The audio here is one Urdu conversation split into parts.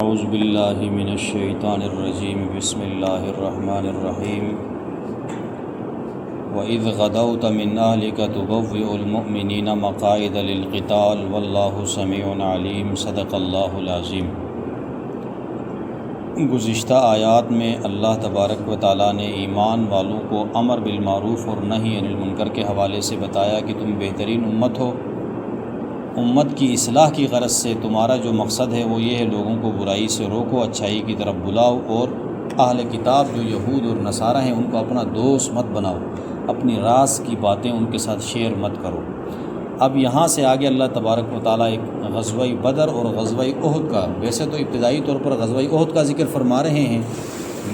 اعوذ باللہ من الشیطان الرجیم بسم اللہ الرحمن الرحیم وَإِذْ غَدَوْتَ مِنْ أَهْلِكَ تُبَوِّئُ الْمُؤْمِنِينَ مَقَاعِدَ لِلْقِتَالِ وَاللَّهُ سَمِيعٌ عَلِيمٌ صدق اللہ العظیم۔ گزشتہ آیات میں اللہ تبارک و تعالیٰ نے ایمان والوں کو امر بالمعروف اور نہی عن المنکر کے حوالے سے بتایا کہ تم بہترین امت ہو۔ امت کی اصلاح کی غرض سے تمہارا جو مقصد ہے وہ یہ ہے لوگوں کو برائی سے روکو، اچھائی کی طرف بلاؤ، اور اہل کتاب جو یہود اور نصارہ ہیں ان کو اپنا دوست مت بناؤ، اپنی راز کی باتیں ان کے ساتھ شیئر مت کرو۔ اب یہاں سے آگے اللہ تبارک و تعالیٰ ایک غزوہ بدر اور غزوہ احد کا، ویسے تو ابتدائی طور پر غزوہ احد کا ذکر فرما رہے ہیں،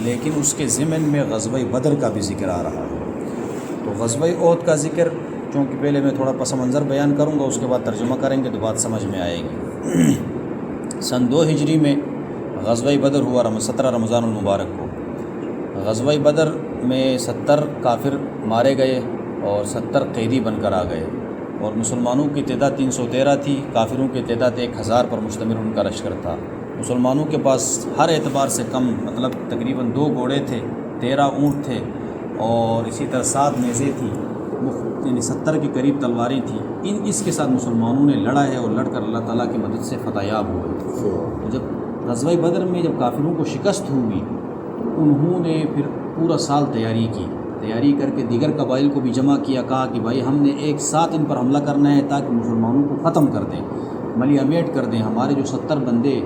لیکن اس کے ضمن میں غزوہ بدر کا بھی ذکر آ رہا ہے۔ تو غزوہ احد کا ذکر چونکہ پہلے میں تھوڑا پس منظر بیان کروں گا، اس کے بعد ترجمہ کریں گے تو بات سمجھ میں آئے گی۔ سن 2 ہجری میں غزوہ بدر ہوا 17 رمضان المبارک کو۔ غزوہ بدر میں 70 کافر مارے گئے اور 70 قیدی بن کر آ گئے، اور مسلمانوں کی تعداد 313 تھی، کافروں کی تعداد 1000 پر مشتمل ان کا لشکر تھا۔ مسلمانوں کے پاس ہر اعتبار سے کم، مطلب تقریباً 2 گھوڑے تھے، 13 اونٹ تھے، اور اسی طرح 7 نیزیں تھیں، یعنی 70 کے قریب تلواریں تھیں۔ اس کے ساتھ مسلمانوں نے لڑا ہے اور لڑ کر اللہ تعالیٰ کی مدد سے فتح یاب ہوئے۔ تو جب غزوہ بدر میں جب کافروں کو شکست ہوئی تو انہوں نے پھر پورا سال تیاری کر کے دیگر قبائل کو بھی جمع کیا، کہا کہ بھائی ہم نے ایک ساتھ ان پر حملہ کرنا ہے تاکہ مسلمانوں کو ختم کر دیں، ملی امیٹ کر دیں۔ ہمارے جو 70 بندے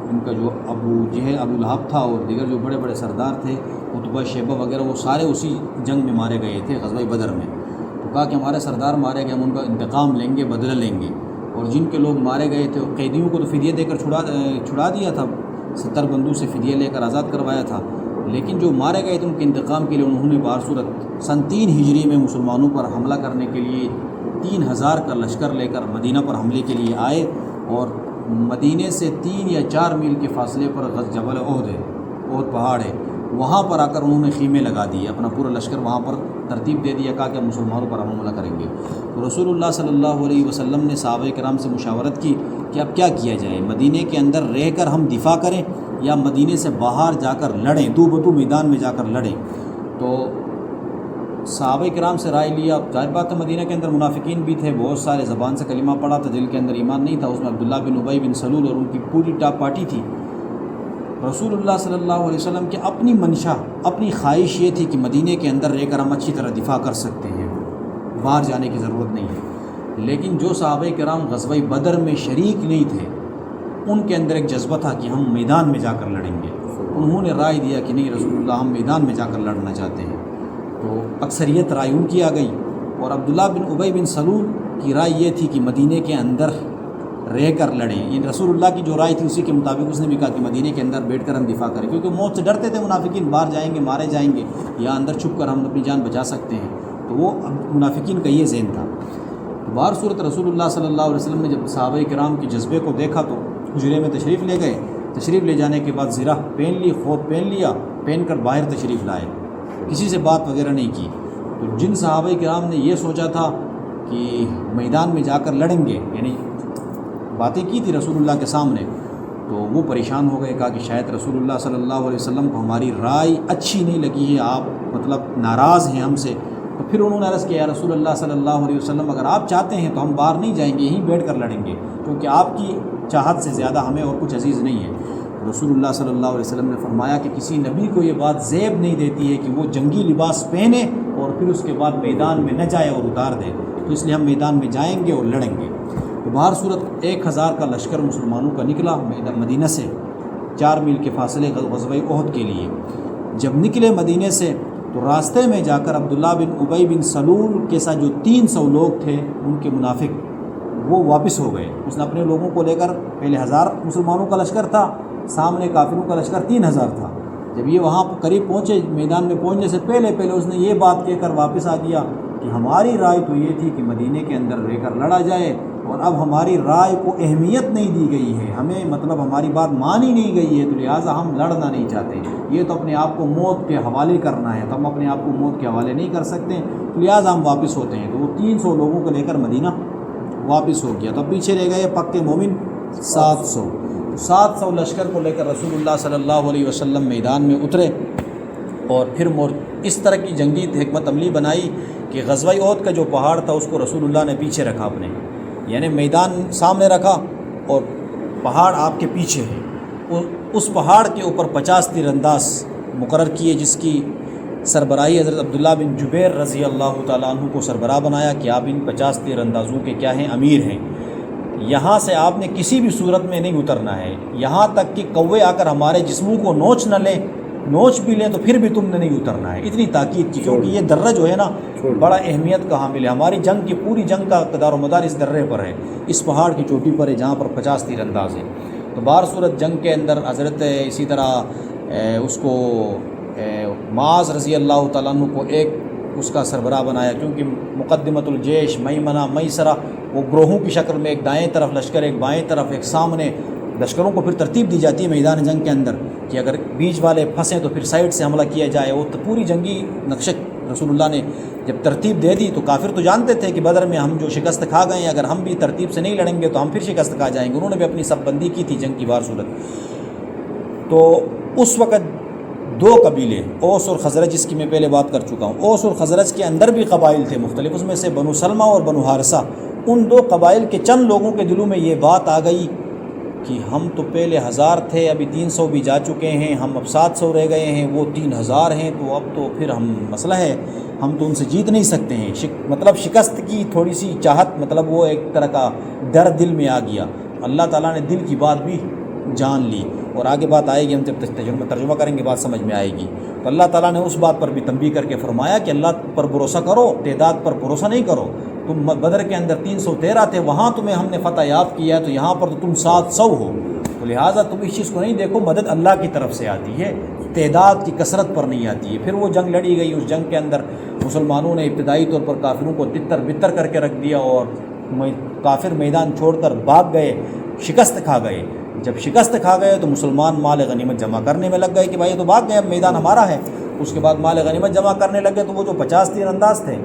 ان کا جو ابو جہل، ابو لہب تھا، اور دیگر جو بڑے بڑے سردار تھے، عتبہ شیبہ وغیرہ، وہ سارے اسی جنگ میں مارے گئے تھے غزوہ بدر میں۔ تو کہا کہ ہمارے سردار مارے گئے، ہم ان کا انتقام لیں گے، بدلہ لیں گے۔ اور جن کے لوگ مارے گئے تھے قیدیوں کو تو فدیہ دے کر چھڑا دیا تھا، 70 بندوں سے فدیہ لے کر آزاد کروایا تھا، لیکن جو مارے گئے تھے ان کے انتقام کے لیے انہوں نے بہر صورت سن 3 ہجری میں مسلمانوں پر حملہ کرنے کے لیے 3000 کا لشکر لے کر مدینہ پر حملے کے لیے آئے، اور مدینے سے 3 یا 4 میل کے فاصلے پر جبل احد پہاڑ ہے، وہاں پر آ کر انہوں نے خیمے لگا دیے، اپنا پورا لشکر وہاں پر ترتیب دے دیا، کہا کہ مسلمانوں پر حملہ کریں گے۔ تو رسول اللہ صلی اللہ علیہ وسلم نے صحابہ کرام سے مشاورت کی کہ اب کیا کیا جائے، مدینے کے اندر رہ کر ہم دفاع کریں یا مدینے سے باہر جا کر لڑیں، دو بدو میدان میں جا کر لڑیں۔ تو صحابہ کرام سے رائے لیا۔ ظاہر بات ہے مدینہ کے اندر منافقین بھی تھے، بہت سارے، زبان سے کلمہ پڑھا تھا، دل کے اندر ایمان نہیں تھا، اس میں عبداللہ بن ابی بن سلول اور ان کی پوری ٹاپ پارٹی تھی۔ رسول اللہ صلی اللہ علیہ وسلم کی اپنی منشا، اپنی خواہش یہ تھی کہ مدینے کے اندر رہ کر ہم اچھی طرح دفاع کر سکتے ہیں، باہر جانے کی ضرورت نہیں ہے۔ لیکن جو صحابہ کرام غزوہ بدر میں شریک نہیں تھے، ان کے اندر ایک جذبہ تھا کہ ہم میدان میں جا کر لڑیں گے۔ انہوں نے رائے دیا کہ نہیں رسول اللہ، ہم میدان میں جا کر لڑنا چاہتے ہیں۔ تو اکثریت رائے ان کی آ گئی، اور عبداللہ بن ابی بن سلول کی رائے یہ تھی کہ مدینے کے اندر رہ کر لڑیں۔ یہ رسول اللہ کی جو رائے تھی اسی کے مطابق اس نے بھی کہا کہ مدینے کے اندر بیٹھ کر ہم دفاع کریں، کیونکہ موت سے ڈرتے تھے منافقین، باہر جائیں گے مارے جائیں گے، یا اندر چھپ کر ہم اپنی جان بچا سکتے ہیں۔ تو وہ منافقین کا یہ ذہن تھا۔ تو بہر صورت رسول اللہ صلی اللہ علیہ وسلم نے جب صحابہ کرام کے جذبے کو دیکھا تو حجرے میں تشریف لے گئے۔ تشریف لے جانے کے بعد زرہ پہن لی، خوف پہن لیا، پہن کر باہر تشریف لائے، کسی سے بات وغیرہ نہیں کی۔ تو جن صحابہ کرام نے یہ سوچا تھا کہ میدان میں جا کر لڑیں گے، یعنی باتیں کی تھی رسول اللہ کے سامنے، تو وہ پریشان ہو گئے، کہا کہ شاید رسول اللہ صلی اللہ علیہ وسلم کو ہماری رائے اچھی نہیں لگی ہے، آپ مطلب ناراض ہیں ہم سے۔ تو پھر انہوں نے عرض کیا، یا رسول اللہ صلی اللہ علیہ وسلم، اگر آپ چاہتے ہیں تو ہم باہر نہیں جائیں گے، یہیں بیٹھ کر لڑیں گے، کیونکہ آپ کی چاہت سے زیادہ ہمیں اور کچھ عزیز نہیں ہے۔ رسول اللہ صلی اللہ علیہ وسلم نے فرمایا کہ کسی نبی کو یہ بات زیب نہیں دیتی ہے کہ وہ جنگی لباس پہنے اور پھر اس کے بعد میدان میں نہ جائے اور اتار دے، تو اس لیے ہم میدان میں جائیں گے اور لڑیں گے۔ تو بہر صورت 1000 کا لشکر مسلمانوں کا نکلا مدینہ سے 4 میل کے فاصلے غزوہ احد کے لیے۔ جب نکلے مدینے سے تو راستے میں جا کر عبداللہ بن ابی بن سلول کے ساتھ جو 300 لوگ تھے ان کے منافق، وہ واپس ہو گئے۔ اس نے اپنے لوگوں کو لے کر، پہلے 1000 مسلمانوں کا لشکر تھا، سامنے کافروں کا لشکر 3000 تھا۔ جب یہ وہاں قریب پہنچے، میدان میں پہنچنے سے پہلے اس نے یہ بات کہہ کر واپس آ گیا کہ ہماری رائے تو یہ تھی کہ مدینے کے اندر رہ کر لڑا جائے، اور اب ہماری رائے کو اہمیت نہیں دی گئی ہے، ہمیں مطلب ہماری بات مانی نہیں گئی ہے، تو لہٰذا ہم لڑنا نہیں چاہتے، یہ تو اپنے آپ کو موت کے حوالے کرنا ہے، تو ہم اپنے آپ کو موت کے حوالے نہیں کر سکتے، تو لہٰذا ہم واپس ہوتے ہیں۔ تو وہ 300 لوگوں کو لے کر مدینہ واپس ہو گیا۔ تو اب پیچھے رہ گئے پکے مومن 700۔ 700 لشکر کو لے کر رسول اللہ صلی اللہ علیہ وسلم میدان میں اترے، اور پھر اس طرح کی جنگی حکمت عملی بنائی کہ غزوہ احد کا جو پہاڑ تھا اس کو رسول اللہ نے پیچھے رکھا اپنے، یعنی میدان سامنے رکھا اور پہاڑ آپ کے پیچھے ہے، اس پہاڑ کے اوپر 50 تیر انداز مقرر کیے، جس کی سربراہی حضرت عبداللہ بن جبیر رضی اللہ تعالیٰ عنہ کو سربراہ بنایا کہ آپ ان 50 تیر اندازوں کے کیا ہیں، امیر ہیں۔ یہاں سے آپ نے کسی بھی صورت میں نہیں اترنا ہے، یہاں تک کہ کوے آ کر ہمارے جسموں کو نوچ نہ لیں، نوچ بھی لیں تو پھر بھی تم نے نہیں اترنا ہے، اتنی تاکید کی، کیونکہ یہ درہ جو ہے نا بڑا اہمیت کا حامل ہے، ہماری جنگ کی پوری جنگ کا دار و مدار اس درے پر ہے، اس پہاڑ کی چوٹی پر ہے جہاں پر 50 تیر انداز ہے۔ تو بہر صورت جنگ کے اندر حضرت اسی طرح اس کو معاذ رضی اللہ تعالیٰ عنہ کو ایک اس کا سربراہ بنایا، کیونکہ مقدمۃ الجیش میمنہ میسرہ، وہ گروہوں کی شکل میں ایک دائیں طرف لشکر، ایک بائیں طرف، ایک سامنے، لشکروں کو پھر ترتیب دی جاتی ہے میدان جنگ کے اندر کہ اگر بیچ والے پھنسیں تو پھر سائڈ سے حملہ کیا جائے۔ وہ پوری جنگی نقشہ رسول اللہ نے جب ترتیب دے دی تو کافر تو جانتے تھے کہ بدر میں ہم جو شکست کھا گئے ہیں، اگر ہم بھی ترتیب سے نہیں لڑیں گے تو ہم پھر شکست کھا جائیں گے، انہوں نے بھی اپنی سب بندی کی تھی جنگ کی بار صورت۔ تو اس وقت 2 قبیلے، اوس اور خزرج، جس کی میں پہلے بات کر چکا ہوں، اوس اور خزرج کے اندر بھی قبائل تھے مختلف، اس میں سے بنو سلمہ اور بنو حارثہ، ان 2 قبائل کے چند لوگوں کے دلوں میں یہ بات آ گئی کہ ہم تو پہلے 1000 تھے، ابھی 300 بھی جا چکے ہیں، ہم اب 700 رہ گئے ہیں، وہ 3000 ہیں، تو اب تو پھر ہم مسئلہ ہے، ہم تو ان سے جیت نہیں سکتے ہیں۔ مطلب شکست کی تھوڑی سی چاہت، مطلب وہ ایک طرح کا ڈر دل میں آ گیا۔ اللہ تعالیٰ نے دل کی بات بھی جان لی، اور آگے بات آئے گی، ہم جب ترجمہ کریں گے بات سمجھ میں آئے گی۔ تو اللہ تعالیٰ نے اس بات پر بھی تنبیہ کر کے فرمایا کہ اللہ پر بھروسہ کرو، تعداد پر بھروسہ نہیں کرو۔ تم بدر کے اندر 313 تھے، وہاں تمہیں ہم نے فتح یاب کیا ہے، تو یہاں پر تو تم 700 ہو، تو لہٰذا تم اس چیز کو نہیں دیکھو، مدد اللہ کی طرف سے آتی ہے، تعداد کی کثرت پر نہیں آتی ہے۔ پھر وہ جنگ لڑی گئی، اس جنگ کے اندر مسلمانوں نے ابتدائی طور پر کافروں کو تتر بتر کر کے رکھ دیا، اور کافر میدان چھوڑ کر بھاگ گئے، شکست کھا گئے۔ جب شکست کھا گئے تو مسلمان مال غنیمت جمع کرنے میں لگ گئے کہ بھائی یہ تو بھاگ گئے، اب میدان ہمارا ہے۔ اس کے بعد مال غنیمت جمع کرنے لگے، تو وہ جو 50 تیر انداز تھے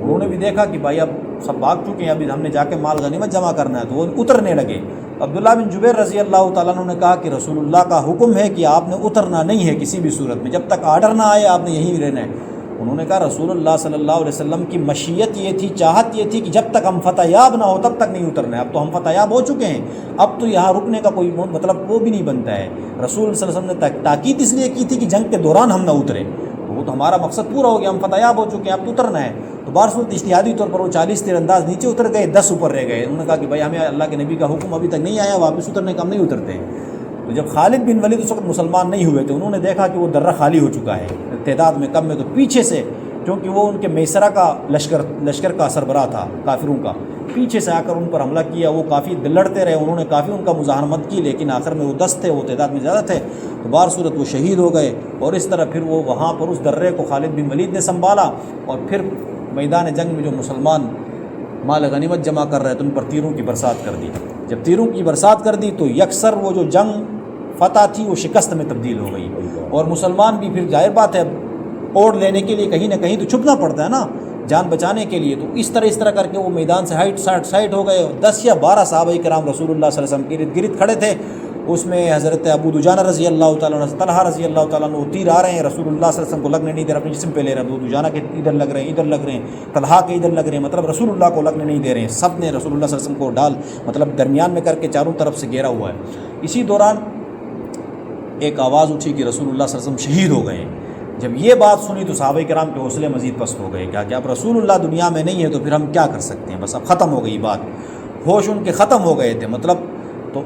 انہوں نے بھی دیکھا کہ بھائی اب سب بھاگ چکے ہیں، ابھی ہم نے جا کے مال غنیمت جمع کرنا ہے، تو وہ اترنے لگے۔ عبداللہ بن جبیر رضی اللہ تعالیٰ عنہ نے کہا کہ رسول اللہ کا حکم ہے کہ آپ نے اترنا نہیں ہے کسی بھی صورت میں، جب تک آرڈر نہ آئے آپ نے یہیں رہنا ہے۔ انہوں نے کہا رسول اللہ صلی اللہ علیہ وسلم کی مشیت یہ تھی، چاہت یہ تھی کہ جب تک ہم فتح یاب نہ ہو تب تک نہیں اترنا ہے، اب تو ہم فتح یاب ہو چکے ہیں، اب تو یہاں رکنے کا کوئی مطلب وہ بھی نہیں بنتا ہے۔ رسول صلی اللہ علیہ وسلم نے تاکید اس لیے کی تھی کہ جنگ کے دوران ہم نہ اتریں، وہ تو ہمارا مقصد پورا ہو گیا، ہم فتح یاب ہو چکے ہیں، اب تو اترنا ہے۔ تو بار صورت اجتہادی طور پر وہ 40 تیر انداز نیچے اتر گئے، 10 اوپر رہ گئے۔ انہوں نے کہا کہ بھائی ہمیں اللہ کے نبی کا حکم ابھی تک نہیں آیا، واپس اترنے کا ہم نہیں اترتے۔ تو جب خالد بن ولید اس وقت مسلمان نہیں ہوئے تھے، انہوں نے دیکھا کہ وہ درہ خالی ہو چکا ہے، تعداد میں کم ہے، تو پیچھے سے، کیونکہ وہ ان کے میسرہ کا لشکر کا سربراہ تھا کافروں کا، پیچھے سے آ کر ان پر حملہ کیا۔ وہ کافی لڑتے رہے، انہوں نے کافی ان کا مزاحمت کی، لیکن آخر میں وہ 10 تھے، وہ تعداد میں زیادہ تھے، تو بار صورت وہ شہید ہو گئے۔ اور اس طرح پھر وہ وہاں پر اس درے کو خالد بن ولید نے سنبھالا، اور پھر میدان جنگ میں جو مسلمان مال غنیمت جمع کر رہے تھے ان پر تیروں کی برسات کر دی۔ جب تیروں کی برسات کر دی تو یکسر وہ جو جنگ فتح تھی وہ شکست میں تبدیل ہو گئی، اور مسلمان بھی پھر ظاہر بات ہے اوڑ لینے کے لیے کہیں نہ کہیں تو چھپنا پڑتا ہے نا جان بچانے کے لیے، تو اس طرح کر کے وہ میدان سے سائٹ ہو گئے۔ 10 یا 12 صحابہ کرام رسول اللہ صلی اللہ علیہ وسلم کے ارد گرد کھڑے تھے، اس میں حضرت ابو دجانہ رضی اللہ تعالیٰ عنہ، طلحہ رضی اللہ تعالیٰ عنہ، تیر آ رہے ہیں، رسول اللہ صلی اللہ علیہ وسلم کو لگنے نہیں دے رہے، اپنے جسم پہ لے رہے ہیں، ابو دجانہ کے ادھر لگ رہے ہیں، ادھر لگ رہے ہیں، طلحہ کے ادھر لگ رہے ہیں، مطلب رسول اللہ کو لگنے نہیں دے رہے ہیں، سب نے رسول اللہ صلی اللہ علیہ وسلم کو مطلب درمیان میں کر کے چاروں طرف سے گھیرا ہوا ہے۔ اسی دوران ایک آواز اٹھی کہ رسول اللہ صلی اللہ علیہ وسلم شہید ہو گئے ہیں۔ جب یہ بات سنی تو صحابہ کرام کے حوصلے مزید پست ہو گئے، کہ اب رسول اللہ دنیا میں نہیں ہے تو پھر ہم کیا کر سکتے ہیں، بس اب ختم ہو گئی بات، ہوش ان کے ختم ہو گئے تھے، مطلب تو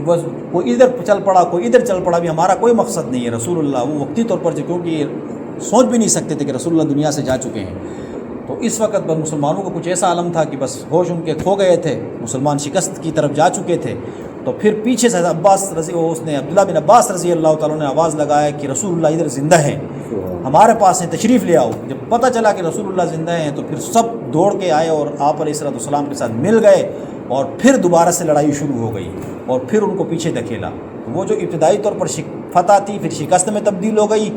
بس کوئی ادھر چل پڑا کوئی ادھر چل پڑا، بھی ہمارا کوئی مقصد نہیں ہے۔ رسول اللہ وہ وقتی طور پر کیونکہ سوچ بھی نہیں سکتے تھے کہ رسول اللہ دنیا سے جا چکے ہیں، تو اس وقت بس مسلمانوں کو کچھ ایسا عالم تھا کہ بس ہوش ان کے کھو گئے تھے، مسلمان شکست کی طرف جا چکے تھے۔ تو پھر پیچھے سے عبداللہ بن عباس رضی اللہ تعالیٰ نے آواز لگایا کہ رسول اللہ ادھر زندہ ہیں، ہمارے پاس ہیں، تشریف لے آؤ۔ جب پتہ چلا کہ رسول اللہ زندہ ہیں تو پھر سب دوڑ کے آئے اور آپ علیہ الصلوۃ والسلام کے ساتھ مل گئے، اور پھر دوبارہ سے لڑائی شروع ہو گئی، اور پھر ان کو پیچھے دھکیلا۔ وہ جو ابتدائی طور پر فتح تھی پھر شکست میں تبدیل ہو گئی،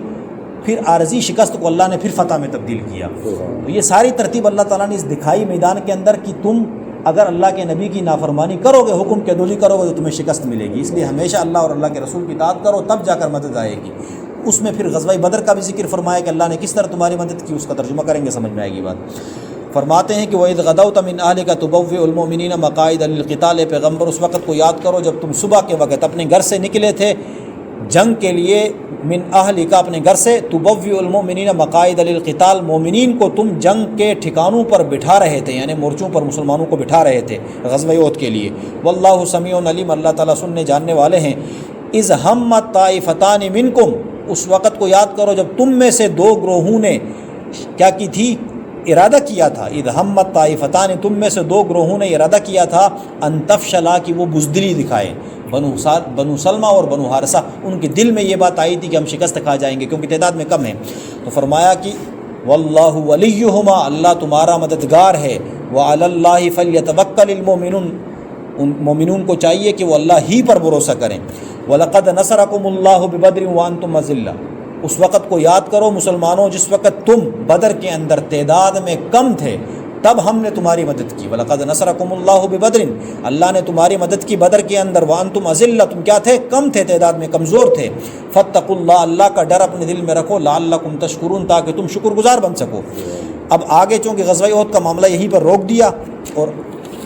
پھر عارضی شکست کو اللہ نے پھر فتح میں تبدیل کیا۔ تو یہ ساری ترتیب اللہ تعالیٰ نے اس دکھائی میدان کے اندر کہ تم اگر اللہ کے نبی کی نافرمانی کرو گے، حکم کے دوزی کرو گے تو تمہیں شکست ملے گی، اس لیے ہمیشہ اللہ اور اللہ کے رسول کی اطاعت کرو، تب جا کر مدد آئے گی۔ اس میں پھر غزوہ بدر کا بھی ذکر فرمایا کہ اللہ نے کس طرح تمہاری مدد کی، اس کا ترجمہ کریں گے، سمجھ میں آئے گی بات۔ فرماتے ہیں کہ وَإِذْ غَدَوْتَ مِنْ أَهْلِكَ تُبَوِّئُ الْمُؤْمِنِينَ مَقَاعِدَ لِلْقِتَالِ، پیغمبر اس وقت کو یاد کرو جب تم صبح کے وقت اپنے گھر سے نکلے تھے جنگ کے لیے، من اہلک اپنے گھر سے، تبوئ المؤمنین مقاعد للقتال، مومنین کو تم جنگ کے ٹھکانوں پر بٹھا رہے تھے، یعنی مورچوں پر مسلمانوں کو بٹھا رہے تھے غزوہ احد کے لیے۔ واللہ سمیع علیم، اللہ تعالیٰ سننے جاننے والے ہیں۔ اذ ہمت طائفتان منکم، اس وقت کو یاد کرو جب تم میں سے دو گروہوں نے کیا کی تھی، ارادہ کیا تھا۔ اذ ہمت طائفتان، تم میں سے دو گروہوں نے ارادہ کیا تھا، ان تفشلا، کہ وہ بزدلی دکھائے، بنو سلمہ اور بنو حارثہ، ان کے دل میں یہ بات آئی تھی کہ ہم شکست کھا جائیں گے کیونکہ تعداد میں کم ہیں۔ تو فرمایا کہ واللہ ولیہما، اللہ تمہارا مددگار ہے، وعلی اللہ فلیتوکل المؤمنون، ان مومنون کو چاہیے کہ وہ اللہ ہی پر بھروسہ کریں۔ وَلَقَدْ نَصَرَكُمُ اللَّهُ بِبَدْرٍ وَأَنْتُمْ أَذِلَّةٌ، اس وقت کو یاد کرو مسلمانوں جس وقت تم بدر کے اندر تعداد میں کم تھے، تب ہم نے تمہاری مدد کی۔ وَلَقَدْ نَصَرَكُمُ اللَّهُ بِبَدْرٍ، اللہ نے تمہاری مدد کی بدر کے اندر، وَأَنْتُمْ أَذِلَّةٌ، تم کیا تھے، کم تھے، تعداد میں کمزور تھے۔ فَاتَّقُوا اللَّهَ، اللہ کا ڈر اپنے دل میں رکھو، لَعَلَّكُمْ تَشْكُرُونَ، تاکہ تم شکر گزار بن سکو۔ اب آگے چونکہ غزوہ احد کا معاملہ یہیں پر روک دیا، اور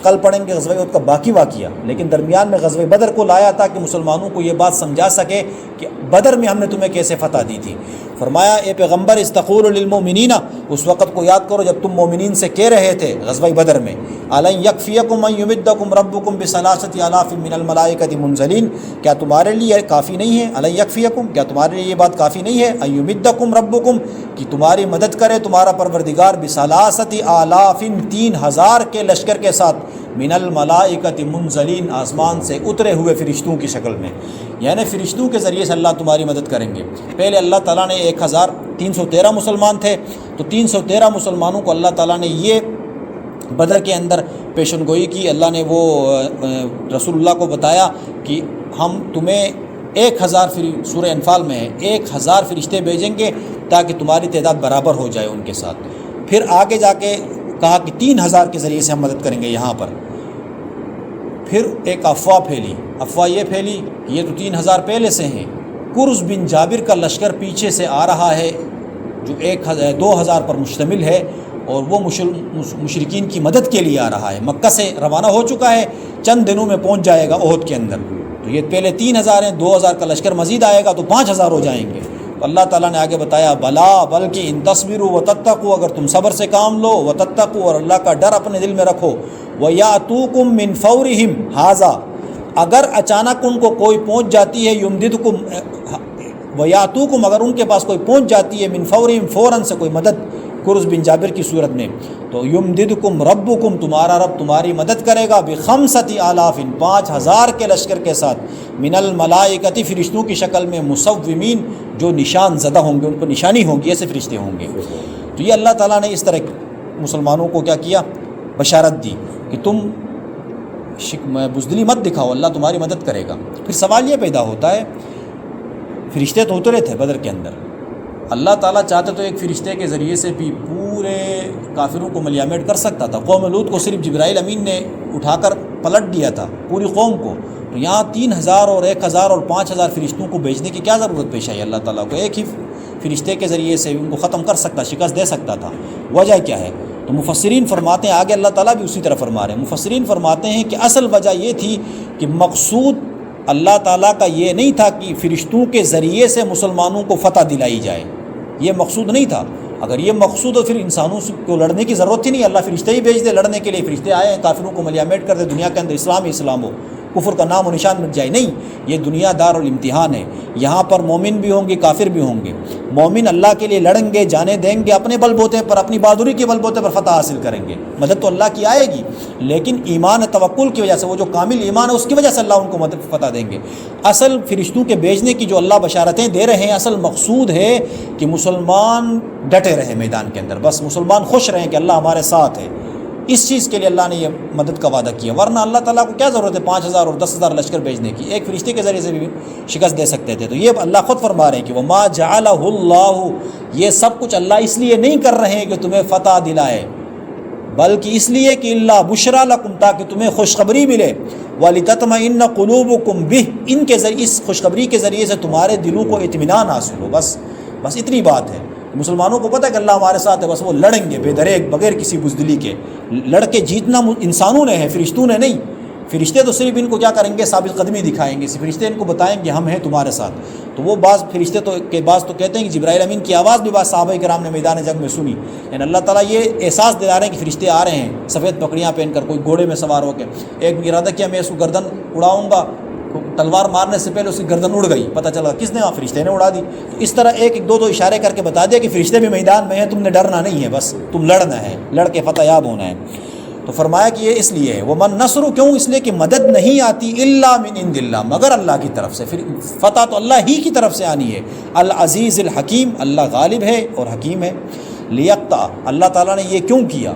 کل پڑھیں گے غزوہ احد کا باقی واقعہ، لیکن درمیان میں غزوہ بدر کو لایا تھا کہ مسلمانوں کو یہ بات سمجھا سکے کہ بدر میں ہم نے تمہیں کیسے فتح دی تھی۔ فرمایا اے پیغمبر استقول للمؤمنین، اس وقت کو یاد کرو جب تم مومنین سے کہہ رہے تھے غزوہ بدر میں، الن یکفیکم ان یمدکم ربکم بثلاثۃ آلاف من الملائکۃ منزلین، کیا تمہارے لیے کافی نہیں ہے، الن یکفیکم، کیا تمہارے لیے یہ بات کافی نہیں ہے، ان یمدکم ربکم، کہ تمہاری مدد کرے تمہارا پروردگار، بثلاثۃ آلاف، 3000 کے لشکر کے ساتھ، من الملائکۃ منزلین، آسمان سے اترے ہوئے فرشتوں کی شکل میں، یعنی فرشتوں کے ذریعے سے اللہ تمہاری مدد کریں گے۔ پہلے اللہ تعالیٰ نے 1313 مسلمان تھے، تو 313 مسلمانوں کو اللہ تعالیٰ نے یہ بدر کے اندر پیشن گوئی کی، اللہ نے وہ رسول اللہ کو بتایا کہ ہم تمہیں 1000 سورہ انفال میں ہے 1000 فرشتے بھیجیں گے تاکہ تمہاری تعداد برابر ہو جائے ان کے ساتھ۔ پھر آگے جا کے کہا کہ 3000 کے ذریعے سے ہم مدد کریں گے یہاں پر۔ پھر ایک افواہ پھیلی، افواہ یہ پھیلی کہ یہ تو 3000 پہلے سے ہیں، کرز بن جابر کا لشکر پیچھے سے آ رہا ہے جو 2000 پر مشتمل ہے، اور وہ مشرکین کی مدد کے لیے آ رہا ہے، مکہ سے روانہ ہو چکا ہے، چند دنوں میں پہنچ جائے گا احد کے اندر۔ تو یہ پہلے 3000 ہیں، 2000 کا لشکر مزید آئے گا تو 5000 ہو جائیں گے۔ تو اللہ تعالیٰ نے آگے بتایا بلا، بلکہ ان تصبروا وتتقوا، اگر تم صبر سے کام لو، وتتقوا، اور اللہ کا ڈر اپنے دل میں رکھو، وَيَأْتُوكُم مِّن فَوْرِهِمْ هَٰذَا، اگر اچانک ان کو کوئی پہنچ جاتی ہے، یمددکم، وَيَأْتُوكُم، اگر ان کے پاس کوئی پہنچ جاتی ہے، من فَوْرِهِمْ، فوراً سے کوئی مدد کرز بن جابر کی صورت میں، تو یمددکم ربکم، تمہارا رب تمہاری مدد کرے گا، بخمسۃ آلاف، 5000 کے لشکر کے ساتھ، من الملائکۃ، فرشتوں کی شکل میں، مصومین، جو نشان زدہ ہوں گے، ان کو نشانی ہوگی، ایسے فرشتے ہوں گے۔ تو یہ اللہ تعالیٰ نے اس طرح مسلمانوں کو کیا کیا، بشارت دی کہ تم بزدلی مت دکھاؤ، اللہ تمہاری مدد کرے گا۔ پھر سوال یہ پیدا ہوتا ہے، فرشتے تو اترے تھے بدر کے اندر، اللہ تعالیٰ چاہتے تو ایک فرشتے کے ذریعے سے بھی پورے کافروں کو ملیامٹ کر سکتا تھا۔ قوم لوط کو صرف جبرائیل امین نے اٹھا کر پلٹ دیا تھا پوری قوم کو، تو یہاں 3000 اور 1000 اور 5000 فرشتوں کو بھیجنے کی کیا ضرورت پیش آئی اللہ تعالیٰ کو؟ ایک ہی فرشتے کے ذریعے سے ان کو ختم کر سکتا، شکست دے سکتا تھا۔ وجہ کیا ہے؟ تو مفسرین فرماتے ہیں، آگے اللہ تعالیٰ بھی اسی طرح فرما رہے ہیں، مفسرین فرماتے ہیں کہ اصل وجہ یہ تھی کہ مقصود اللہ تعالیٰ کا یہ نہیں تھا کہ فرشتوں کے ذریعے سے مسلمانوں کو فتح دلائی جائے، یہ مقصود نہیں تھا۔ اگر یہ مقصود ہو پھر انسانوں کو لڑنے کی ضرورت ہی نہیں، اللہ فرشتے ہی بھیج دے لڑنے کے لیے، فرشتے آئے ہیں کافروں کو ملیامٹ کر دے، دنیا کے اندر اسلام ہی اسلام ہو، کفر کا نام و نشان مٹ جائے۔ نہیں، یہ دنیا دار الامتحان ہے، یہاں پر مومن بھی ہوں گے، کافر بھی ہوں گے۔ مومن اللہ کے لیے لڑیں گے، جانے دیں گے، اپنے بل بوتے پر، اپنی بہادری کے بل بوتے پر فتح حاصل کریں گے، مدد تو اللہ کی آئے گی، لیکن ایمان توکل کی وجہ سے، وہ جو کامل ایمان ہے اس کی وجہ سے اللہ ان کو مدد فتح دیں گے۔ اصل فرشتوں کے بھیجنے کی جو اللہ بشارتیں دے رہے ہیں، اصل مقصود ہے کہ مسلمان ڈٹے رہے میدان کے اندر، بس مسلمان خوش رہیں کہ اللہ ہمارے ساتھ ہے، اس چیز کے لیے اللہ نے یہ مدد کا وعدہ کیا۔ ورنہ اللہ تعالیٰ کو کیا ضرورت ہے 5000 اور 10000 لشکر بھیجنے کی؟ ایک فرشتے کے ذریعے سے بھی شکست دے سکتے تھے۔ تو یہ اللہ خود فرما رہے ہیں کہ وَمَا جَعَلَهُ اللَّهُ، یہ سب کچھ اللہ اس لیے نہیں کر رہے ہیں کہ تمہیں فتح دلائے، بلکہ اس لیے کہ اللہ بشرا لکم تاکہ تمہیں خوشخبری ملے، وَلِتَطْمَئِنَّ قُلُوبُكُمْ بِهِ ان کے ذریعے، اس خوشخبری کے ذریعے سے تمہارے دلوں کو اطمینان حاصل ہو۔ بس اتنی بات ہے۔ مسلمانوں کو پتہ ہے کہ اللہ ہمارے ساتھ ہے، بس وہ لڑیں گے بے دریغ بغیر کسی بزدلی کے، لڑ کے جیتنا انسانوں نے ہے، فرشتوں نے نہیں۔ فرشتے تو صرف ان کو کیا کریں گے، ثابت قدمی دکھائیں گے، فرشتے ان کو بتائیں گے ہم ہیں تمہارے ساتھ۔ تو وہ بعض فرشتے تو کہتے ہیں کہ جبرائیل امین کی آواز بھی بعض صحابہ کرام نے میدان جنگ میں سنی، یعنی اللہ تعالیٰ یہ احساس دلا رہے ہیں کہ فرشتے آ رہے ہیں سفید پکڑیاں پہن کر، کوئی گھوڑے میں سوار ہو کے۔ ایک ارادہ کیا میں اس کو گردن اڑاؤں گا، تلوار مارنے سے پہلے اس کی گردن اڑ گئی، پتہ چلا کس نے، فرشتے نے اڑا دی۔ تو اس طرح ایک دو اشارے کر کے بتا دیا کہ فرشتے بھی میدان میں ہیں، تم نے ڈرنا نہیں ہے، بس تم لڑنا ہے، لڑ کے فتح یاب ہونا ہے۔ تو فرمایا کہ یہ اس لیے ہے، وَمَن نَصْرُ کیوں، اس لیے کہ مدد نہیں آتی الا من عند اللہ، مگر اللہ کی طرف سے، پھر فتح تو اللہ ہی کی طرف سے آنی ہے۔ العزیز الحکیم، اللہ غالب ہے اور حکیم ہے۔ لیقطع، اللہ تعالیٰ نے یہ کیوں کیا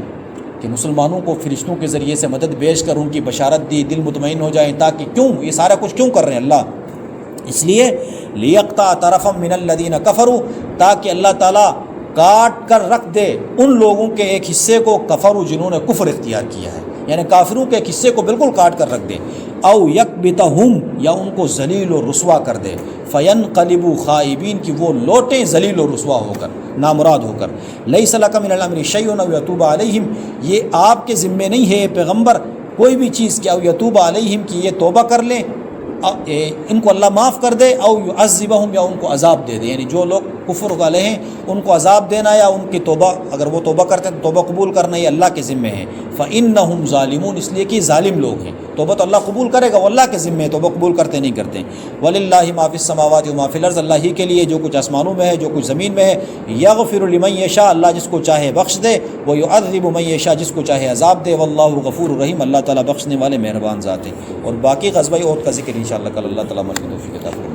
کہ مسلمانوں کو فرشتوں کے ذریعے سے مدد بیچ کر ان کی بشارت دی، دل مطمئن ہو جائیں، تاکہ کیوں یہ سارا کچھ کیوں کر رہے ہیں اللہ، اس لیے لیقطع طرفا من الذین کفروا، تاکہ اللہ تعالیٰ کاٹ کر رکھ دے ان لوگوں کے ایک حصے کو، کفروا جنہوں نے کفر اختیار کیا ہے، یعنی کافروں کے ایک حصے کو بالکل کاٹ کر رکھ دے، او یکبتہم، یا ان کو ذلیل و رسوا کر دے، فینقلبوا خائبین، کہ وہ لوٹیں ذلیل و رسوا ہو کر، نامراد ہو کر۔ لیس لک من الامر شیء او یتوب علیہم، یہ آپ کے ذمے نہیں ہے پیغمبر کوئی بھی چیز کہ او یتوب علیہم، کہ یہ توبہ کر لیں، ان کو اللہ معاف کر دے، او یعذبہم، یا ان کو عذاب دے دے، یعنی جو لوگ کفر والے ہیں ان کو عذاب دینا، یا ان کی توبہ، اگر وہ توبہ کرتے ہیں تو توبہ قبول کرنا یہ اللہ کے ذمے ہے۔ فإنہم ظالمون، اس لیے کہ ظالم لوگ ہیں، توبہ تو اللہ قبول کرے گا، وہ اللہ کے ذمے ہے، توبہ قبول کرتے نہیں کرتے۔ وَلِلَّهِ مَا فِي السَّمَاوَاتِ وَمَا فِي الْأَرْضِ، اللہ ہی کے لیے جو کچھ آسمانوں میں ہے جو کچھ زمین میں ہے۔ یغفر لمن یشاء، اللہ جس کو چاہے بخش دے، وَيُعَذِّبُ مَن یشاء، جس کو چاہے عذاب دے، وَاللَّهُ غفور رحیم، اللہ تعالیٰ بخشنے والے مہربان ذات ہے۔ اور باقی غزوہ احد کا ذکر انشاءاللہ کل اللہ تعالیٰ مزید توفیق عطا فرمائے۔